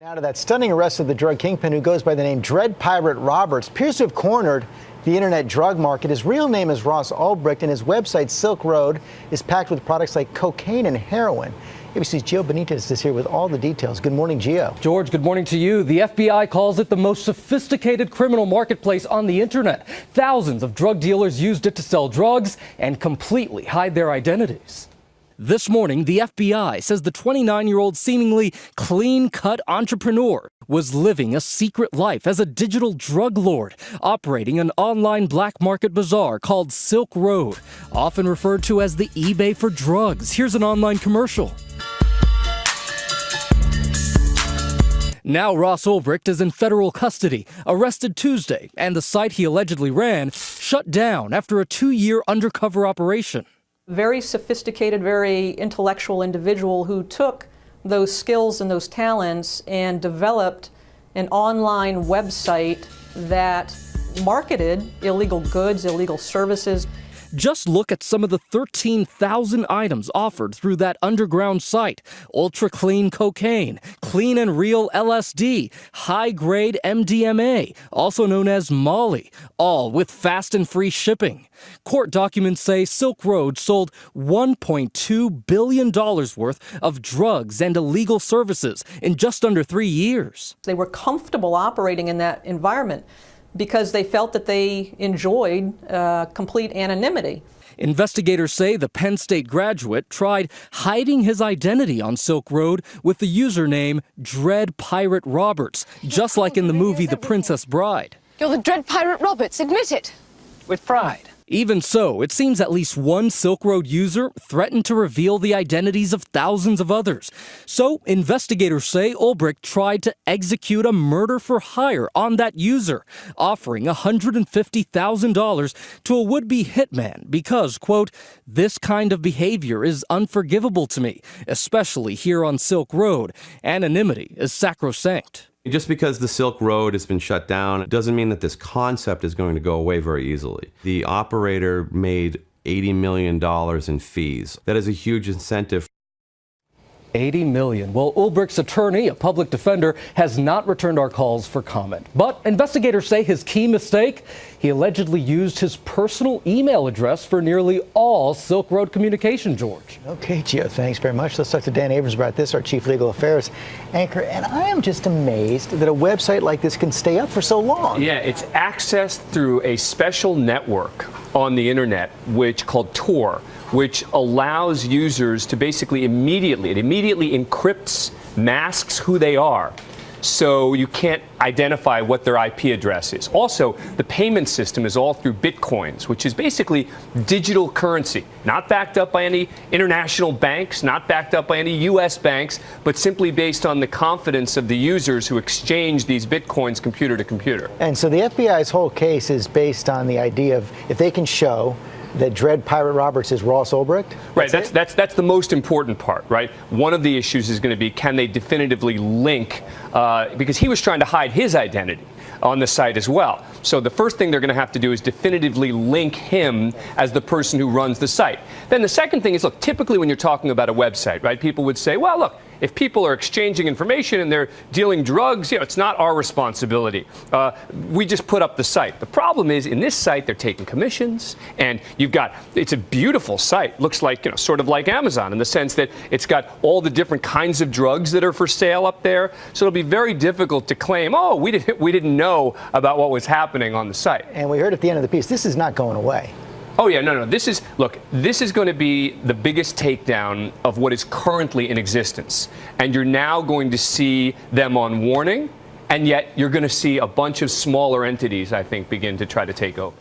Now to that stunning arrest of the drug kingpin who goes by the name Dread Pirate Roberts appears to have cornered the internet drug market. His real name is Ross Ulbricht, and his website, Silk Road, is packed with products like cocaine and heroin. ABC's Gio Benitez is here with all the details. Good morning, Gio. George, good morning to you. The FBI calls it the most sophisticated criminal marketplace on the internet. Thousands of drug dealers used it to sell drugs and completely hide their identities. This morning, the FBI says the 29-year-old seemingly clean-cut entrepreneur was living a secret life as a digital drug lord, operating an online black market bazaar called Silk Road, often referred to as the eBay for drugs. Here's an online commercial. Now Ross Ulbricht is in federal custody, arrested Tuesday, and the site he allegedly ran shut down after a 2-year undercover operation. Very sophisticated, very intellectual individual who took those skills and those talents and developed an online website that marketed illegal goods, illegal services. Just look at some of the 13,000 items offered through that underground site. Ultra clean cocaine, clean and real LSD, high-grade MDMA, also known as Molly, all with fast and free shipping. Court documents say Silk Road sold $1.2 billion worth of drugs and illegal services in just under 3 years. They were comfortable operating in that environment because they felt that they enjoyed complete anonymity. Investigators say the Penn State graduate tried hiding his identity on Silk Road with the username Dread Pirate Roberts, just like in the movie The Princess Bride. You're the Dread Pirate Roberts, admit it. With pride. Even so, it seems at least one Silk Road user threatened to reveal the identities of thousands of others. So, investigators say Ulbricht tried to execute a murder for hire on that user, offering $150,000 to a would-be hitman because, quote, "This kind of behavior is unforgivable to me, especially here on Silk Road. Anonymity is sacrosanct." Just because the Silk Road has been shut down doesn't mean that this concept is going to go away very easily. The operator made $80 million in fees. That is a huge incentive. $80 million. Well, Ulbricht's attorney, a public defender, has not returned our calls for comment. But investigators say his key mistake, he allegedly used his personal email address for nearly all Silk Road communication, George. Okay, Gio, thanks very much. Let's talk to Dan Abrams about this, our chief legal affairs anchor. And I am just amazed that a website like this can stay up for so long. Yeah, it's accessed through a special network on the internet, which called Tor, which allows users to basically immediately encrypts, masks who they are, so you can't identify what their IP address is. Also, the payment system is all through bitcoins, which is basically digital currency, not backed up by any international banks, not backed up by any U.S. banks, but simply based on the confidence of the users who exchange these bitcoins computer to computer. And so the FBI's whole case is based on the idea of if they can show that Dread Pirate Roberts is Ross Ulbricht? Right, that's the most important part, right? One of the issues is going to be, can they definitively link, because he was trying to hide his identity on the site as well. So the first thing they're going to have to do is definitively link him as the person who runs the site. Then the second thing is, look, typically when you're talking about a website, right, people would say, well, look, if people are exchanging information and they're dealing drugs, it's not our responsibility. We just put up the site. The problem is, in this site, they're taking commissions, and it's a beautiful site. Looks like, sort of like Amazon in the sense that it's got all the different kinds of drugs that are for sale up there. So it'll be very difficult to claim, oh, we didn't know about what was happening on the site. And we heard at the end of the piece, this is not going away. Oh, yeah, no. This is going to be the biggest takedown of what is currently in existence. And you're now going to see them on warning, and yet you're going to see a bunch of smaller entities, I think, begin to try to take over.